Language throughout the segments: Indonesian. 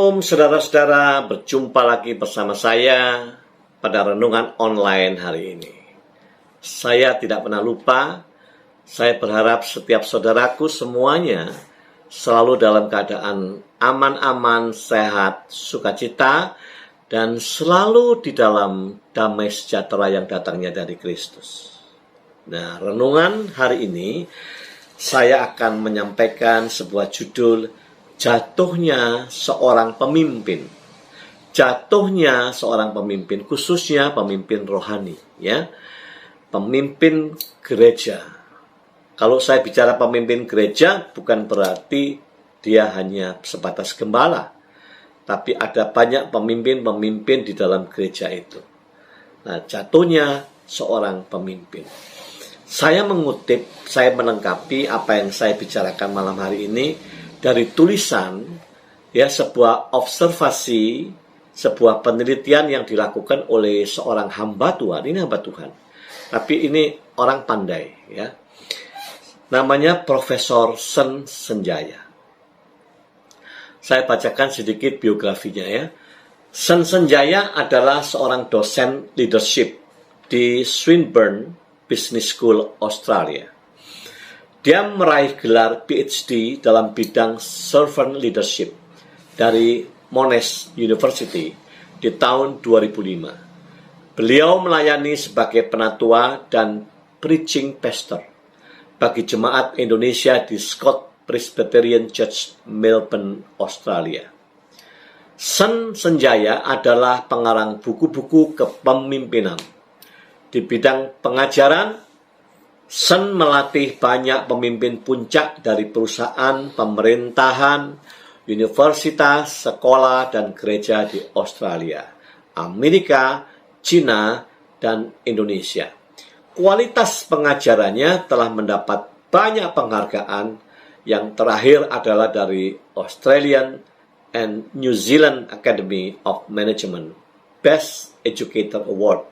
Shalom saudara-saudara, berjumpa lagi bersama saya pada renungan online hari ini. Saya tidak pernah lupa, saya berharap setiap saudaraku semuanya selalu dalam keadaan aman-aman, sehat, sukacita, dan selalu di dalam damai sejahtera yang datangnya dari Kristus. Nah, renungan hari ini saya akan menyampaikan sebuah judul, Jatuhnya Seorang Pemimpin. Jatuhnya seorang pemimpin, khususnya pemimpin rohani, ya. Pemimpin gereja. Kalau saya bicara pemimpin gereja, bukan berarti dia hanya sebatas gembala, tapi ada banyak pemimpin-pemimpin di dalam gereja itu. Nah, jatuhnya seorang pemimpin. Saya mengutip, saya melengkapi apa yang saya bicarakan malam hari ini dari tulisan, ya, sebuah observasi, sebuah penelitian yang dilakukan oleh seorang hamba Tuhan. Ini hamba Tuhan, tapi ini orang pandai, ya. Namanya Profesor Sen Sanjaya. Saya bacakan sedikit biografinya, ya. Sen Sanjaya adalah seorang dosen leadership di Swinburne Business School, Australia. Dia meraih gelar PhD dalam bidang servant leadership dari Monash University di tahun 2005. Beliau melayani sebagai penatua dan preaching pastor bagi jemaat Indonesia di Scott Presbyterian Church, Melbourne, Australia. Sen Sanjaya adalah pengarang buku-buku kepemimpinan. Di bidang pengajaran, Sen melatih banyak pemimpin puncak dari perusahaan, pemerintahan, universitas, sekolah, dan gereja di Australia, Amerika, China, dan Indonesia. Kualitas pengajarannya telah mendapat banyak penghargaan. Yang terakhir adalah dari Australian and New Zealand Academy of Management Best Educator Award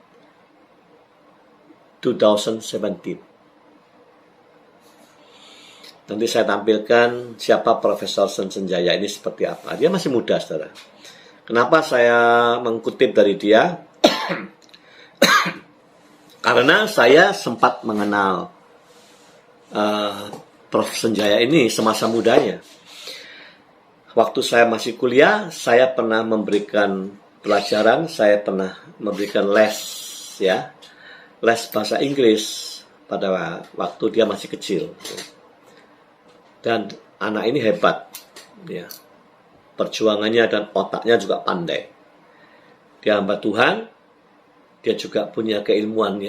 2017. Nanti saya tampilkan siapa Profesor Sen Sanjaya ini seperti apa. Dia masih muda, saudara. Kenapa saya mengutip dari dia? Karena saya sempat mengenal Prof. Sanjaya ini semasa mudanya. Waktu saya masih kuliah, saya pernah memberikan pelajaran, saya pernah memberikan les, ya, les bahasa Inggris pada waktu dia masih kecil. Dan anak ini hebat, ya. Perjuangannya dan otaknya juga pandai. Dia hamba Tuhan, dia juga punya keilmuan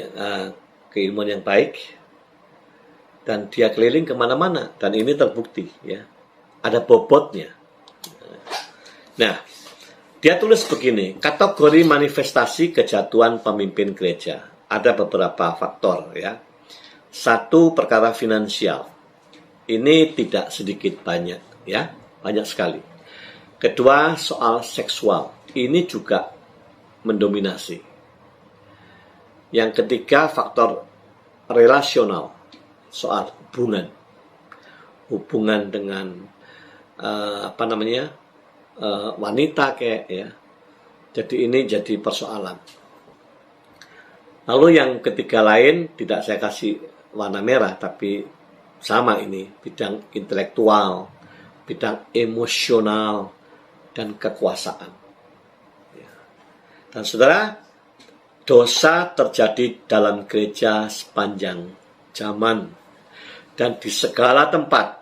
yang baik, dan dia keliling kemana-mana, dan ini terbukti, ya. Ada bobotnya. Nah, dia tulis begini, kategori manifestasi kejatuhan pemimpin gereja. Ada beberapa faktor, ya. Satu, perkara finansial. Ini tidak sedikit banyak, ya, banyak sekali. Kedua, soal seksual. Ini juga mendominasi. Yang ketiga, faktor relasional, soal hubungan dengan wanita kayak, ya. Jadi ini jadi persoalan. Lalu yang ketiga lain tidak saya kasih warna merah, tapi sama ini, bidang intelektual, bidang emosional, dan kekuasaan. Dan saudara, dosa terjadi dalam gereja sepanjang zaman. Dan di segala tempat,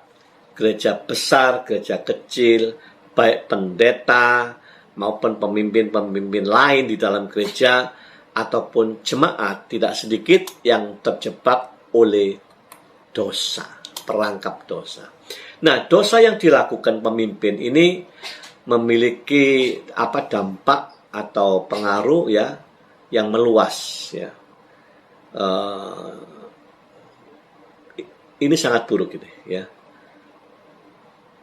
gereja besar, gereja kecil, baik pendeta maupun pemimpin-pemimpin lain di dalam gereja, ataupun jemaat, tidak sedikit yang terjebak oleh dosa, perangkap dosa. Nah, dosa yang dilakukan pemimpin ini memiliki dampak atau pengaruh, ya, yang meluas, ya. Ini sangat buruk ini, ya.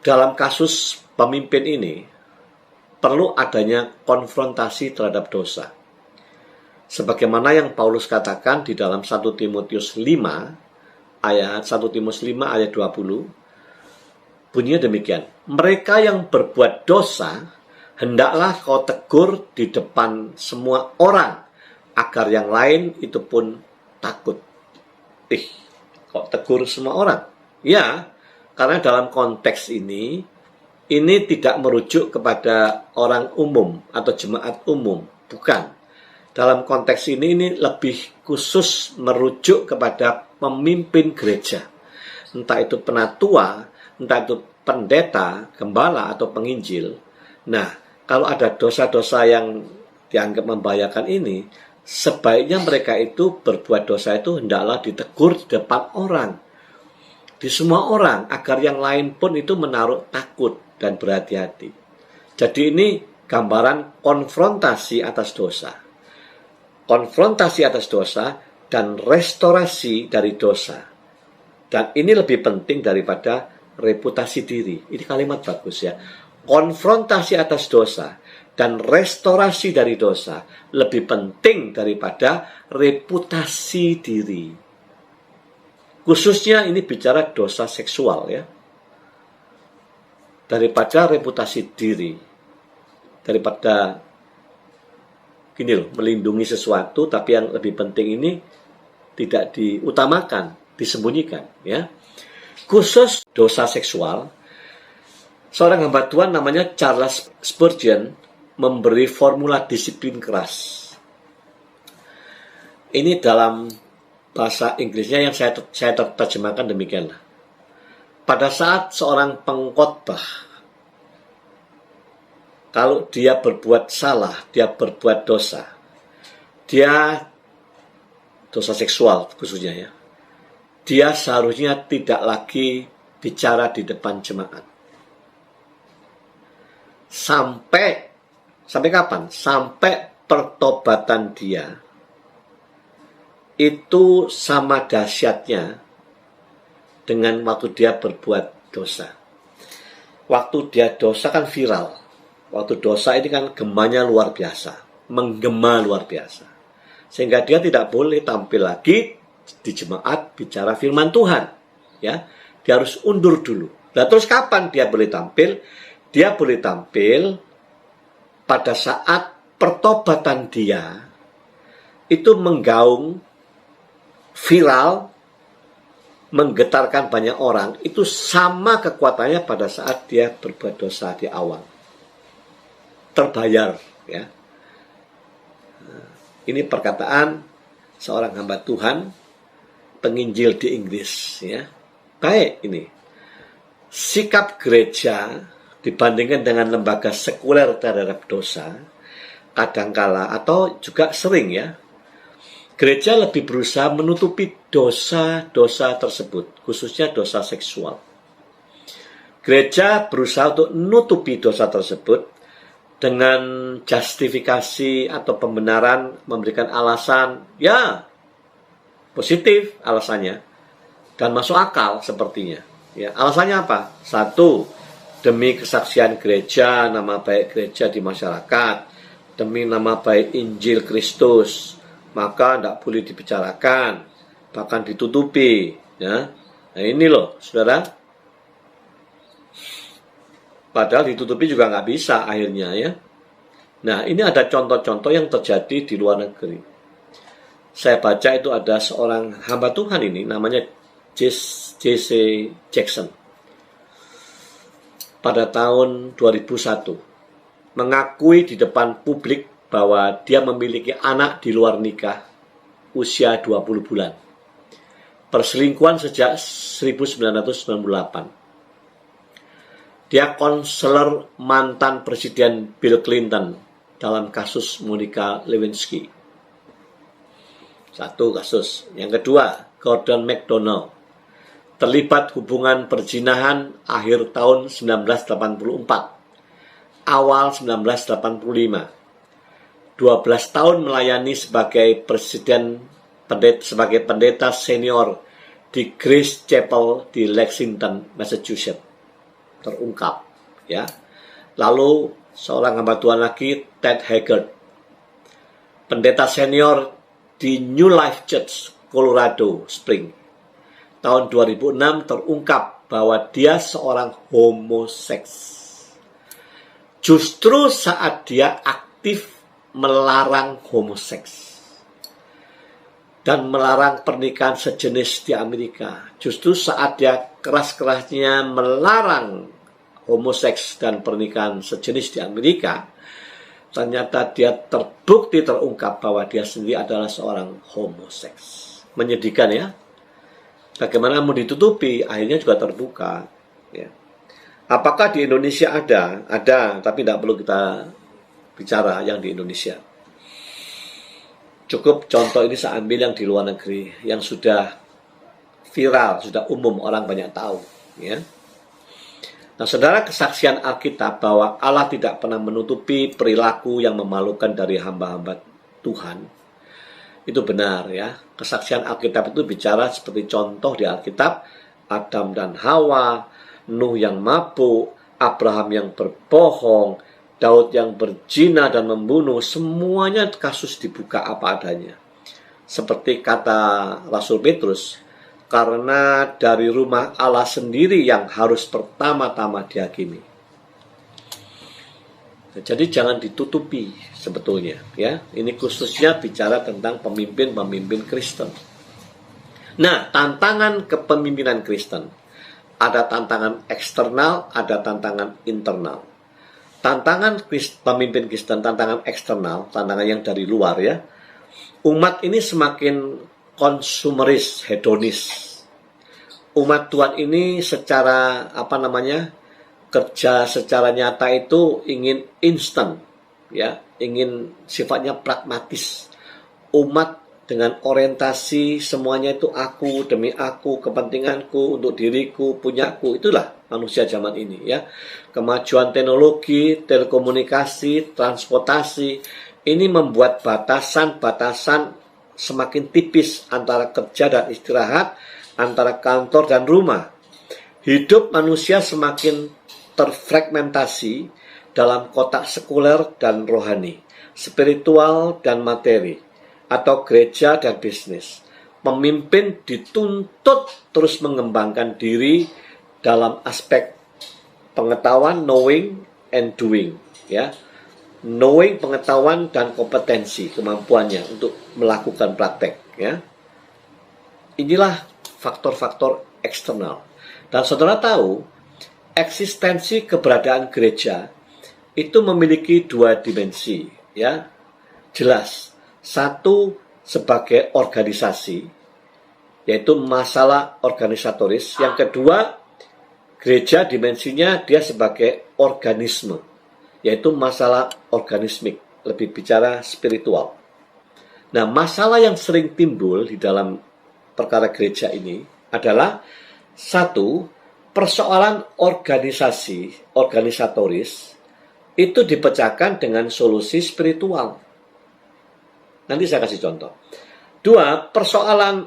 Dalam kasus pemimpin ini perlu adanya konfrontasi terhadap dosa. Sebagaimana yang Paulus katakan di dalam 1 Timotius 5 ayat 1 Timotius 5 ayat 20, bunyinya demikian. Mereka yang berbuat dosa hendaklah kau tegur di depan semua orang, agar yang lain itu pun takut. Kok tegur semua orang? Ya, karena dalam konteks ini tidak merujuk kepada orang umum atau jemaat umum, bukan. Dalam konteks ini lebih khusus merujuk kepada pemimpin gereja. Entah itu penatua, entah itu pendeta, gembala, atau penginjil. Nah, kalau ada dosa-dosa yang dianggap membahayakan ini, sebaiknya mereka itu berbuat dosa itu hendaklah ditegur di depan orang, di semua orang, agar yang lain pun itu menaruh takut dan berhati-hati. Jadi ini gambaran konfrontasi atas dosa. Konfrontasi atas dosa dan restorasi dari dosa. Dan ini lebih penting daripada reputasi diri. Ini kalimat bagus ya. Konfrontasi atas dosa dan restorasi dari dosa lebih penting daripada reputasi diri. Khususnya ini bicara dosa seksual ya. Daripada reputasi diri. Daripada gini loh, melindungi sesuatu, tapi yang lebih penting ini tidak diutamakan, disembunyikan ya. Khusus dosa seksual, seorang hamba Tuhan namanya Charles Spurgeon memberi formula disiplin keras. Ini dalam bahasa Inggrisnya yang saya terjemahkan demikianlah. Pada saat seorang pengkhotbah, kalau dia berbuat salah, dia berbuat dosa, dosa seksual khususnya ya, dia seharusnya tidak lagi bicara di depan jemaat. Sampai kapan? Sampai pertobatan dia itu sama dahsyatnya dengan waktu dia berbuat dosa. Waktu dia dosa kan viral. Waktu dosa ini kan gemanya luar biasa, menggema luar biasa. Sehingga dia tidak boleh tampil lagi di jemaat bicara firman Tuhan. Ya, dia harus undur dulu. Nah, terus kapan dia boleh tampil? Dia boleh tampil pada saat pertobatan dia itu menggaung, viral, menggetarkan banyak orang. Itu sama kekuatannya pada saat dia berbuat dosa di awal. Terbayar ya. Ini perkataan seorang hamba Tuhan penginjil di Inggris ya. Baik ini. Sikap gereja dibandingkan dengan lembaga sekuler terhadap dosa kadangkala atau juga sering ya. Gereja lebih berusaha menutupi dosa-dosa tersebut, khususnya dosa seksual. Gereja berusaha untuk menutupi dosa tersebut dengan justifikasi atau pembenaran, memberikan alasan, ya positif alasannya, dan masuk akal sepertinya. Ya, alasannya apa? Satu, demi kesaksian gereja, nama baik gereja di masyarakat, demi nama baik Injil Kristus, maka tidak boleh dibicarakan, bahkan ditutupi. Ya, nah ini loh, saudara. Padahal ditutupi juga nggak bisa akhirnya ya. Nah, ini ada contoh-contoh yang terjadi di luar negeri. Saya baca itu ada seorang hamba Tuhan ini, namanya J.C. Jackson. Pada tahun 2001, mengakui di depan publik bahwa dia memiliki anak di luar nikah usia 20 bulan. Perselingkuhan sejak 1998. Dia konselor mantan Presiden Bill Clinton dalam kasus Monica Lewinsky. Satu kasus. Yang kedua, Gordon MacDonald terlibat hubungan perzinahan akhir tahun 1984, awal 1985. 12 tahun melayani sebagai sebagai pendeta senior di Grace Chapel di Lexington, Massachusetts. Terungkap ya. Lalu seorang hamba Tuhan lagi, Ted Haggard, pendeta senior di New Life Church, Colorado Springs. Tahun 2006 terungkap bahwa dia seorang homoseks. justru saat dia aktif melarang homoseks dan melarang pernikahan sejenis di Amerika. Justru saat dia keras-kerasnya melarang homoseks dan pernikahan sejenis di Amerika, ternyata dia terbukti terungkap bahwa dia sendiri adalah seorang homoseks. Menyedihkan ya. Bagaimana mau ditutupi, akhirnya juga terbuka. Ya. Apakah di Indonesia ada? Ada, tapi tidak perlu kita bicara yang di Indonesia. Cukup contoh ini saya ambil yang di luar negeri, yang sudah viral, sudah umum, orang banyak tahu. Ya. Nah, saudara, kesaksian Alkitab bahwa Allah tidak pernah menutupi perilaku yang memalukan dari hamba-hamba Tuhan, itu benar ya. Kesaksian Alkitab itu bicara seperti contoh di Alkitab, Adam dan Hawa, Nuh yang mabuk, Abraham yang berbohong, Daud yang berzina dan membunuh, semuanya kasus dibuka apa adanya. Seperti kata Rasul Petrus, karena dari rumah Allah sendiri yang harus pertama-tama dihakimi. Jadi jangan ditutupi sebetulnya ya. Ini khususnya bicara tentang pemimpin-pemimpin Kristen. Nah, tantangan kepemimpinan Kristen. Ada tantangan eksternal, ada tantangan internal. Tantangan pemimpin Kristen, tantangan eksternal, tantangan yang dari luar ya. Umat ini semakin konsumeris, hedonis. Umat Tuhan ini secara kerja secara nyata itu ingin instan, ya, ingin sifatnya pragmatis. Umat dengan orientasi semuanya itu aku demi aku, kepentinganku untuk diriku, punyaku. Itulah manusia zaman ini ya. Kemajuan teknologi, telekomunikasi, transportasi ini membuat batasan-batasan semakin tipis antara kerja dan istirahat, antara kantor dan rumah. Hidup manusia semakin terfragmentasi dalam kotak sekuler dan rohani, spiritual dan materi, atau gereja dan bisnis. Pemimpin dituntut terus mengembangkan diri dalam aspek pengetahuan, knowing and doing, ya. Knowing, pengetahuan dan kompetensi, kemampuannya untuk melakukan praktek, ya. Inilah faktor-faktor eksternal. Dan saudara tahu, eksistensi keberadaan gereja itu memiliki dua dimensi, ya. Jelas. Satu, sebagai organisasi, yaitu masalah organisatoris. Yang kedua, gereja dimensinya dia sebagai organisme, yaitu masalah organismik, lebih bicara spiritual. Nah, masalah yang sering timbul di dalam perkara gereja ini adalah satu, persoalan organisatoris itu dipecahkan dengan solusi spiritual. Nanti saya kasih contoh. Dua, persoalan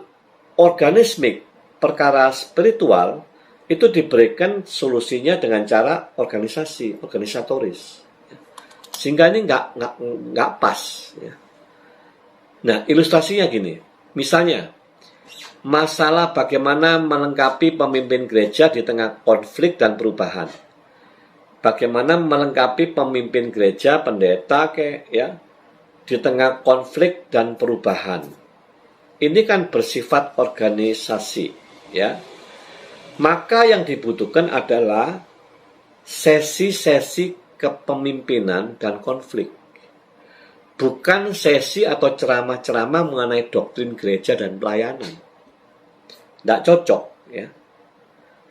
organismik, perkara spiritual, itu diberikan solusinya dengan cara organisatoris. Sehingga ini nggak pas. Ya. Nah, ilustrasinya gini. Misalnya, masalah bagaimana melengkapi pemimpin gereja di tengah konflik dan perubahan. Bagaimana melengkapi pemimpin gereja, pendeta, di tengah konflik dan perubahan. Ini kan bersifat organisasi, ya. Maka yang dibutuhkan adalah sesi-sesi kepemimpinan dan konflik. Bukan sesi atau ceramah-ceramah mengenai doktrin gereja dan pelayanan. Tidak cocok, ya.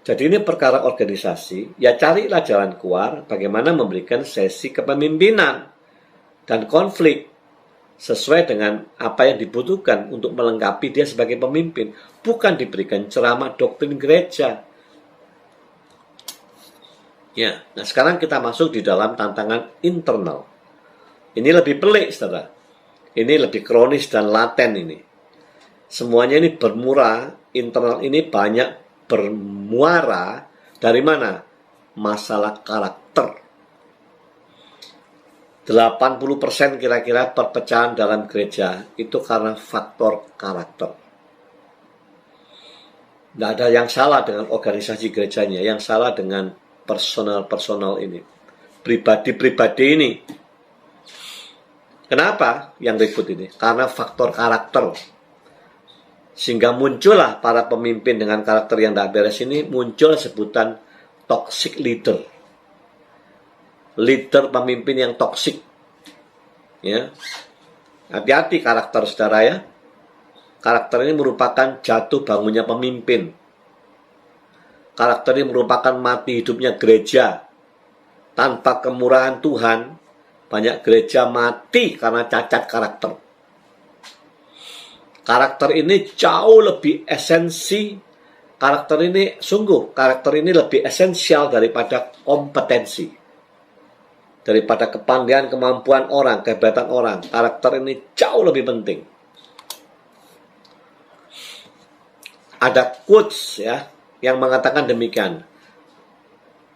Jadi ini perkara organisasi, ya carilah jalan keluar bagaimana memberikan sesi kepemimpinan dan konflik sesuai dengan apa yang dibutuhkan untuk melengkapi dia sebagai pemimpin, bukan diberikan ceramah doktrin gereja. Ya, nah sekarang kita masuk di dalam tantangan internal. Ini lebih pelik, saudara. Ini lebih kronis dan laten ini. Semuanya ini bermula, internal ini banyak bermuara dari mana? Masalah karakter. 80% kira-kira perpecahan dalam gereja itu karena faktor karakter. Tidak ada yang salah dengan organisasi gerejanya, yang salah dengan personal ini. pribadi-pribadi ini. Kenapa yang ribut ini? Karena faktor karakter. Sehingga muncullah para pemimpin dengan karakter yang tidak beres ini, muncul sebutan toxic leader. Leader pemimpin yang toksik. Ya. Hati-hati karakter, saudara ya. Karakter ini merupakan jatuh bangunnya pemimpin. Karakter ini merupakan mati hidupnya gereja. Tanpa kemurahan Tuhan, banyak gereja mati karena cacat karakter. Karakter ini jauh lebih esensi. Karakter ini lebih esensial daripada kompetensi. Daripada kepandaian, kemampuan orang, kehebatan orang. Karakter ini jauh lebih penting. Ada quotes ya yang mengatakan demikian.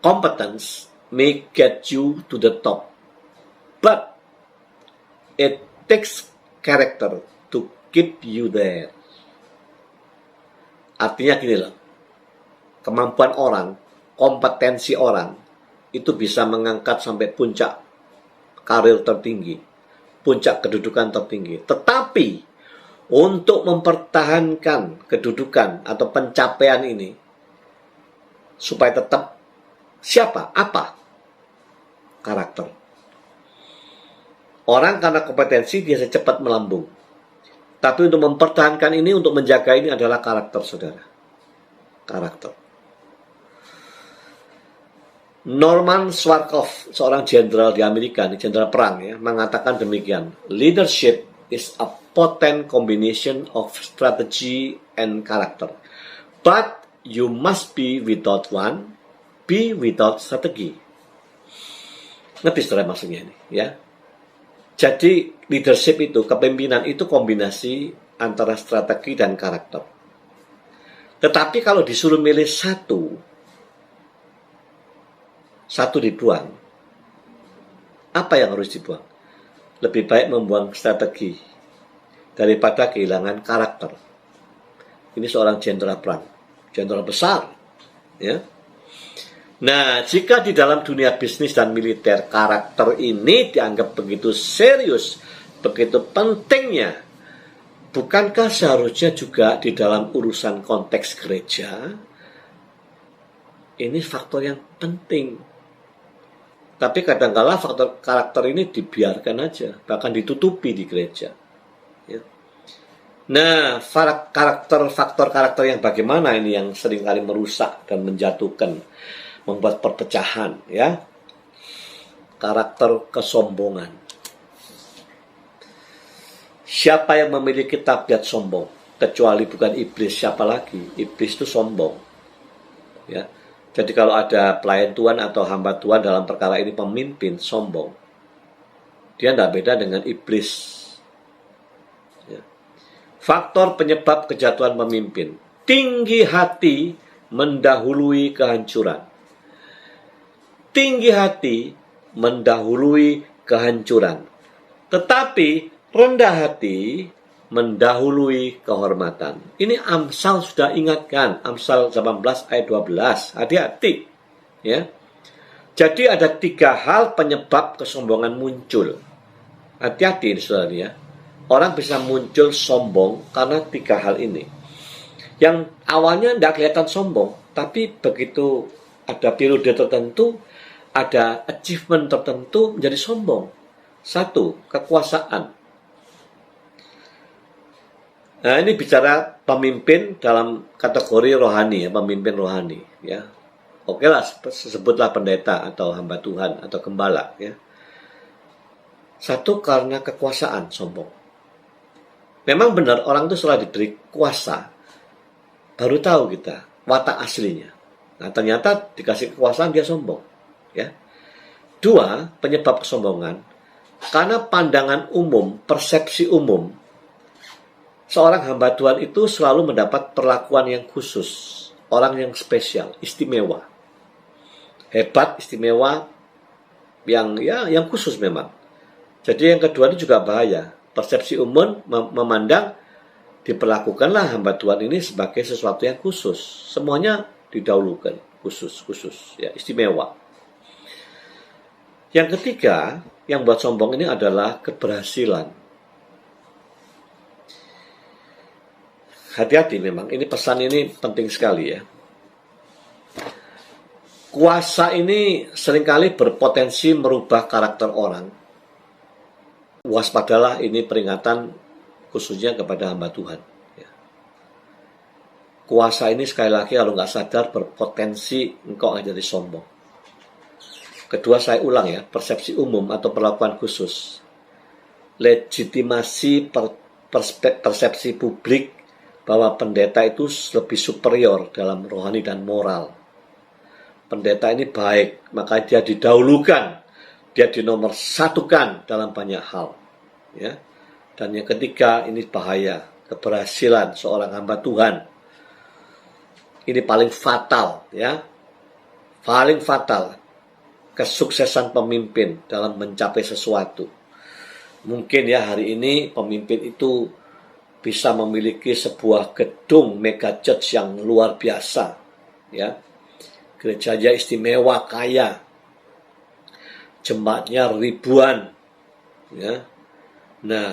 Competence may get you to the top, but it takes character to keep you there. Artinya gini loh, kemampuan orang, kompetensi orang, itu bisa mengangkat sampai puncak karir tertinggi, puncak kedudukan tertinggi. Tetapi, untuk mempertahankan kedudukan atau pencapaian ini, supaya tetap siapa? Apa? Karakter. Orang karena kompetensi biasa cepat melambung. Tapi untuk mempertahankan ini, untuk menjaga ini adalah karakter, saudara. Karakter. Norman Schwarzkopf, seorang jenderal di Amerika, jenderal perang ya, mengatakan demikian. Leadership is a potent combination of strategy and character. But you must be without one, be without strategy. Ngerti saudara maksudnya ini ya. Jadi leadership itu, kepemimpinan itu kombinasi antara strategi dan karakter. Tetapi kalau disuruh milih satu dibuang, apa yang harus dibuang? Lebih baik membuang strategi daripada kehilangan karakter. Ini seorang jenderal perang, jenderal besar ya. Nah, jika di dalam dunia bisnis dan militer karakter ini dianggap begitu serius, begitu pentingnya, bukankah seharusnya juga di dalam urusan konteks gereja ini faktor yang penting? Tapi kadang-kala faktor karakter ini dibiarkan aja, bahkan ditutupi di gereja. Ya. Nah, faktor karakter yang bagaimana ini yang seringkali merusak dan menjatuhkan, membuat perpecahan, ya. Karakter kesombongan. Siapa yang memiliki tabiat sombong? Kecuali bukan iblis, siapa lagi? Iblis itu sombong. Ya. Jadi kalau ada pelayan Tuhan atau hamba Tuhan dalam perkara ini pemimpin sombong, dia tidak beda dengan iblis. Ya. Faktor penyebab kejatuhan pemimpin. Tinggi hati mendahului kehancuran. Tinggi hati mendahului kehancuran. Tetapi rendah hati mendahului kehormatan. Ini Amsal sudah ingatkan. Amsal 18 ayat 12. Hati-hati. Ya. Jadi ada 3 hal penyebab kesombongan muncul. Hati-hati, saudara ya. Orang bisa muncul sombong karena 3 hal ini. Yang awalnya tidak kelihatan sombong, tapi begitu ada periode tertentu, ada achievement tertentu menjadi sombong. 1, kekuasaan. Nah, ini bicara pemimpin dalam kategori rohani ya, pemimpin rohani ya. Oke lah, sebutlah pendeta atau hamba Tuhan atau gembala ya. 1, karena kekuasaan sombong. Memang benar orang itu setelah diberi kuasa baru tahu kita watak aslinya. Nah, ternyata dikasih kekuasaan dia sombong. Ya. 2, penyebab kesombongan karena pandangan umum, persepsi umum, seorang hamba Tuhan itu selalu mendapat perlakuan yang khusus, orang yang spesial, istimewa, hebat, istimewa, yang khusus memang. Jadi yang kedua ini juga bahaya. Persepsi umum memandang diperlakukanlah hamba Tuhan ini sebagai sesuatu yang khusus, semuanya didahulukan, khusus, ya, istimewa. Yang ketiga, yang buat sombong ini adalah keberhasilan. Hati-hati memang, ini pesan ini penting sekali ya. Kuasa ini seringkali berpotensi merubah karakter orang. Waspadalah, ini peringatan khususnya kepada hamba Tuhan. Kuasa ini sekali lagi kalau nggak sadar berpotensi engkau akan jadi sombong. Kedua, saya ulang ya, persepsi umum atau perlakuan khusus. Legitimasi persepsi publik bahwa pendeta itu lebih superior dalam rohani dan moral. Pendeta ini baik, maka dia didahulukan, dia dinomorsatukan dalam banyak hal. Ya. Dan yang ketiga, ini bahaya, keberhasilan seorang hamba Tuhan. Ini paling fatal, ya, paling fatal. Kesuksesan pemimpin dalam mencapai sesuatu. Mungkin ya hari ini pemimpin itu bisa memiliki sebuah gedung mega church yang luar biasa, ya, gerejanya istimewa, kaya, jemaatnya ribuan, ya. Nah,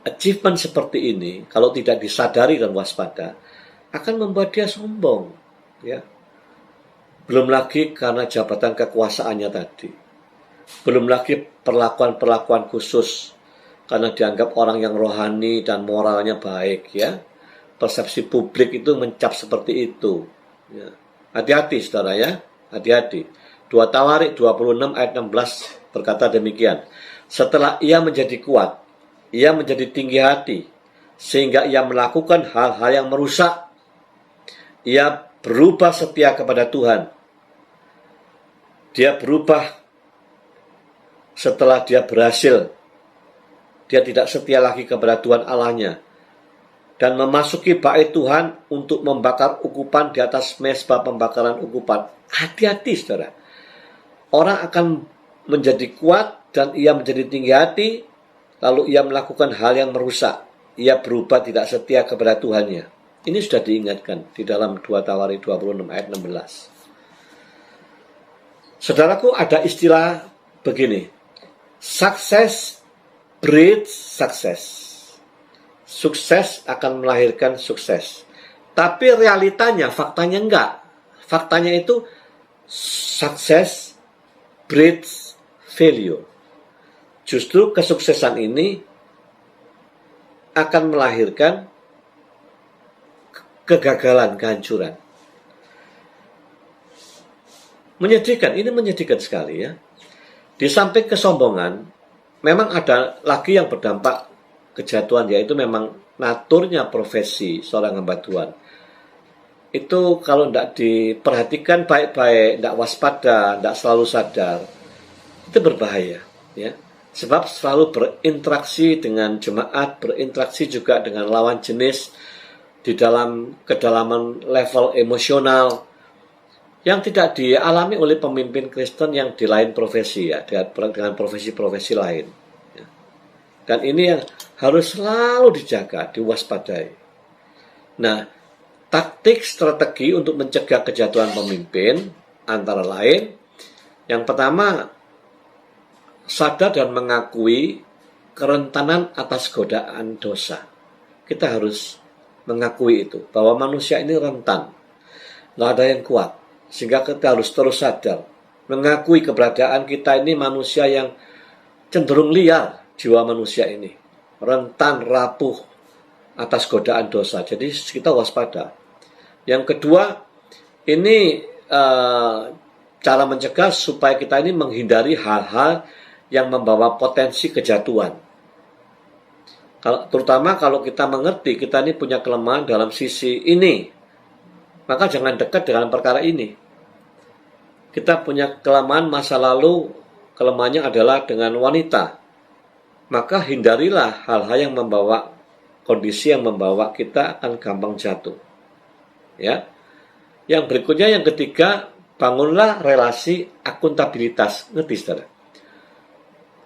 achievement seperti ini kalau tidak disadari dan waspada akan membuat dia sombong, ya. Belum lagi karena jabatan kekuasaannya tadi. Belum lagi perlakuan-perlakuan khusus karena dianggap orang yang rohani dan moralnya baik, ya. Persepsi publik itu mencap seperti itu, ya. Hati-hati saudara ya, hati-hati. 2 Tawarik 26 ayat 16 berkata demikian. Setelah ia menjadi kuat, ia menjadi tinggi hati, sehingga ia melakukan hal-hal yang merusak. Ia berubah setia kepada Tuhan. Dia berubah setelah dia berhasil. Dia tidak setia lagi kepada Tuhan Allahnya. Dan memasuki bait Tuhan untuk membakar ukupan di atas mezbah pembakaran ukupan. Hati-hati saudara. Orang akan menjadi kuat dan ia menjadi tinggi hati. Lalu ia melakukan hal yang merusak. Ia berubah tidak setia kepada Tuhannya. Ini sudah diingatkan di dalam 2 Tawarik 26 ayat 16. Saudaraku, ada istilah begini. Success breeds success. Sukses akan melahirkan sukses. Tapi realitanya, faktanya enggak. Faktanya itu success breeds failure. Justru kesuksesan ini akan melahirkan kegagalan, kehancuran. Menyedihkan, ini menyedihkan sekali ya. Di samping kesombongan, memang ada lagi yang berdampak kejatuhan, yaitu memang naturnya profesi seorang hamba Tuhan. Itu kalau tidak diperhatikan baik-baik, tidak waspada, tidak selalu sadar, itu berbahaya. Ya. Sebab selalu berinteraksi dengan jemaat, berinteraksi juga dengan lawan jenis di dalam kedalaman level emosional yang tidak dialami oleh pemimpin Kristen yang di lain profesi ya, dengan profesi-profesi lain. Ya. Dan ini yang harus selalu dijaga, diwaspadai. Nah, taktik strategi untuk mencegah kejatuhan pemimpin antara lain, yang pertama, sadar dan mengakui kerentanan atas godaan dosa. Kita harus mengakui itu, bahwa manusia ini rentan, nggak ada yang kuat. Sehingga kita harus terus sadar, mengakui keberadaan kita ini manusia yang cenderung liar, jiwa manusia ini. Rentan, rapuh atas godaan dosa. Jadi kita waspada. Yang kedua, ini cara mencegah supaya kita ini menghindari hal-hal yang membawa potensi kejatuhan. Terutama kalau kita mengerti kita ini punya kelemahan dalam sisi ini, maka jangan dekat dengan perkara ini. Kita punya kelemahan masa lalu, kelemahannya adalah dengan wanita. Maka hindarilah hal-hal yang membawa kondisi yang membawa kita akan gampang jatuh. Ya. Yang berikutnya, yang ketiga, bangunlah relasi akuntabilitas. Ngerti saudara?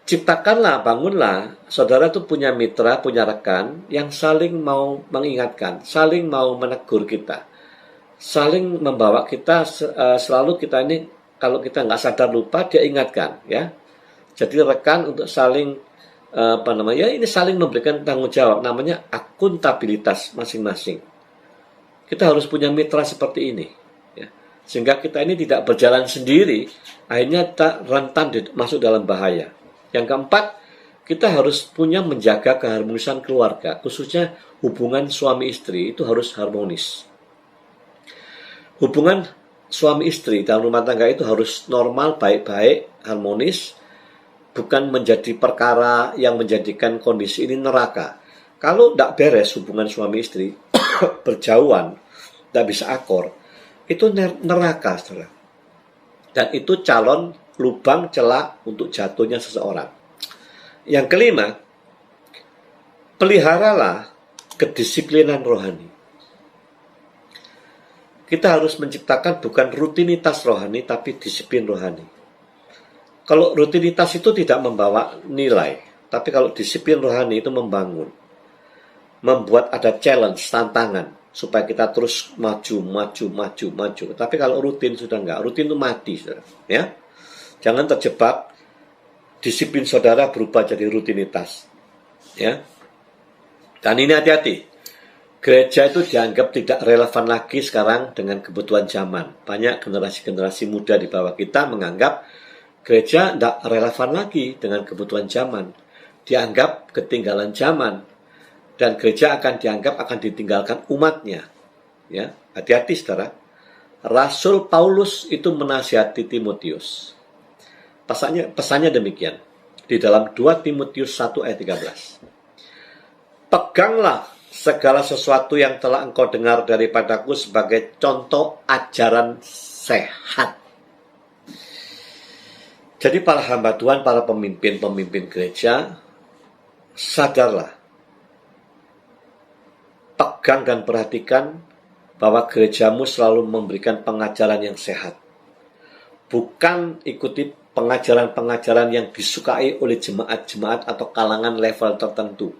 Ciptakanlah, bangunlah, saudara itu punya mitra, punya rekan yang saling mau mengingatkan, saling mau menegur kita, saling membawa kita, selalu kita ini, kalau kita nggak sadar lupa, dia ingatkan, ya. Jadi rekan untuk saling ini saling memberikan tanggung jawab, namanya akuntabilitas masing-masing. Kita harus punya mitra seperti ini, ya. Sehingga kita ini tidak berjalan sendiri, akhirnya tak rentan masuk dalam bahaya. Yang keempat, kita harus punya menjaga keharmonisan keluarga, khususnya hubungan suami istri itu harus harmonis. Hubungan suami istri dalam rumah tangga itu harus normal, baik-baik, harmonis, bukan menjadi perkara yang menjadikan kondisi ini neraka. Kalau tidak beres hubungan suami istri, berjauhan, tidak bisa akor, itu neraka, saudara. Dan itu calon lubang celah untuk jatuhnya seseorang. Yang kelima, peliharalah kedisiplinan rohani. Kita harus menciptakan bukan rutinitas rohani, tapi disiplin rohani. Kalau rutinitas itu tidak membawa nilai, tapi kalau disiplin rohani itu membangun, membuat ada challenge, tantangan, supaya kita terus maju. Tapi kalau rutin sudah enggak, rutin itu mati, saudara. Ya, jangan terjebak disiplin saudara berubah jadi rutinitas. Ya, dan ini hati-hati. Gereja itu dianggap tidak relevan lagi sekarang dengan kebutuhan zaman. Banyak generasi-generasi muda di bawah kita menganggap gereja tidak relevan lagi dengan kebutuhan zaman. Dianggap ketinggalan zaman. Dan gereja akan dianggap akan ditinggalkan umatnya. Ya, hati-hati saudara. Rasul Paulus itu menasihati Timotius. Pesannya demikian. Di dalam 2 Timotius 1 ayat 13. Peganglah segala sesuatu yang telah engkau dengar daripadaku sebagai contoh ajaran sehat. Jadi para hamba Tuhan, para pemimpin gereja, sadarlah, pegang dan perhatikan bahwa gerejamu selalu memberikan pengajaran yang sehat. Bukan ikuti pengajaran-pengajaran yang disukai oleh jemaat-jemaat atau kalangan level tertentu.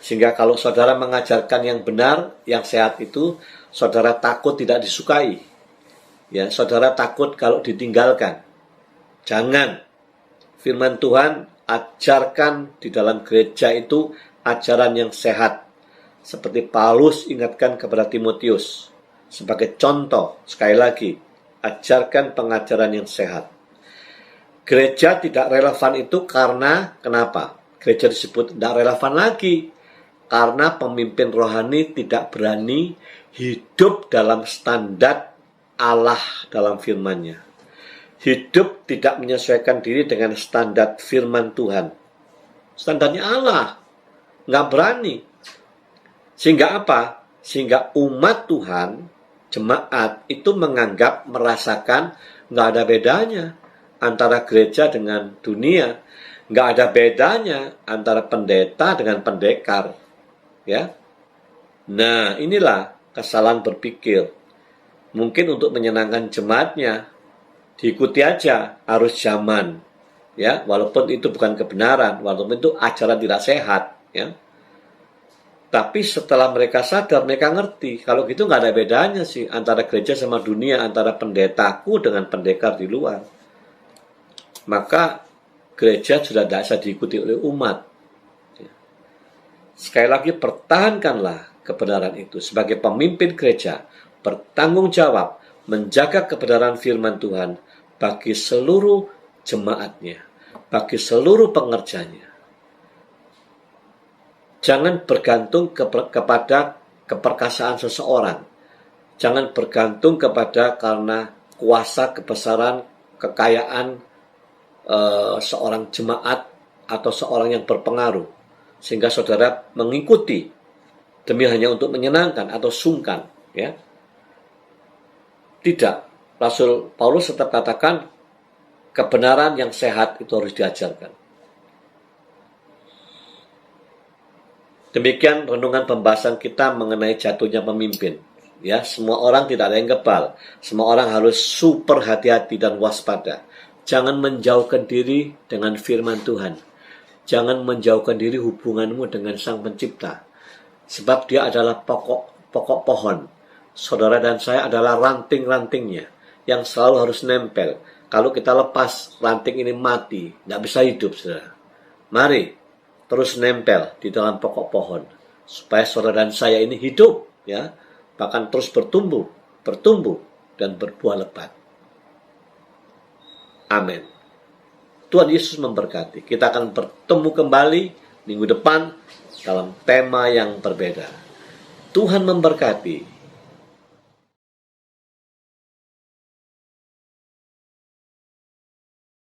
Sehingga kalau saudara mengajarkan yang benar, yang sehat itu, saudara takut tidak disukai. Ya, saudara takut kalau ditinggalkan. Jangan. Firman Tuhan ajarkan di dalam gereja itu ajaran yang sehat. Seperti Paulus ingatkan kepada Timotius. Sebagai contoh, sekali lagi, ajarkan pengajaran yang sehat. Gereja tidak relevan itu karena, kenapa? Gereja disebut tidak relevan lagi. Karena pemimpin rohani tidak berani hidup dalam standar Allah dalam firman-Nya. Hidup tidak menyesuaikan diri dengan standar firman Tuhan. Standarnya Allah. Nggak berani. Sehingga apa? Sehingga umat Tuhan, jemaat, itu menganggap, merasakan nggak ada bedanya antara gereja dengan dunia. Nggak ada bedanya antara pendeta dengan pendekar. Ya, nah inilah kesalahan berpikir. Mungkin untuk menyenangkan jemaatnya, diikuti aja arus zaman. Ya, walaupun itu bukan kebenaran, walaupun itu ajaran tidak sehat. Ya, tapi setelah mereka sadar, mereka ngerti. Kalau gitu nggak ada bedanya sih antara gereja sama dunia, antara pendetaku dengan pendekar di luar. Maka gereja sudah tidak bisa diikuti oleh umat. Sekali lagi, pertahankanlah kebenaran itu. Sebagai pemimpin gereja, bertanggung jawab menjaga kebenaran firman Tuhan bagi seluruh jemaatnya, bagi seluruh pengerjanya. Jangan bergantung kepada keperkasaan seseorang. Jangan bergantung kepada karena kuasa, kebesaran, kekayaan seorang jemaat atau seorang yang berpengaruh. Sehingga saudara mengikuti demi hanya untuk menyenangkan atau sungkan. Ya. Tidak. Rasul Paulus tetap katakan kebenaran yang sehat itu harus diajarkan. Demikian renungan pembahasan kita mengenai jatuhnya pemimpin. Ya, semua orang tidak ada yang kebal. Semua orang harus super hati-hati dan waspada. Jangan menjauhkan diri dengan firman Tuhan. Jangan menjauhkan diri hubunganmu dengan Sang Pencipta. Sebab Dia adalah pokok pohon. Saudara dan saya adalah ranting-rantingnya yang selalu harus nempel. kalau kita lepas ranting ini mati, nggak bisa hidup, saudara. Mari terus nempel di dalam pokok pohon supaya saudara dan saya ini hidup, ya, bahkan terus bertumbuh dan berbuah lebat. Amin. Tuhan Yesus memberkati. Kita akan bertemu kembali minggu depan dalam tema yang berbeda. Tuhan memberkati.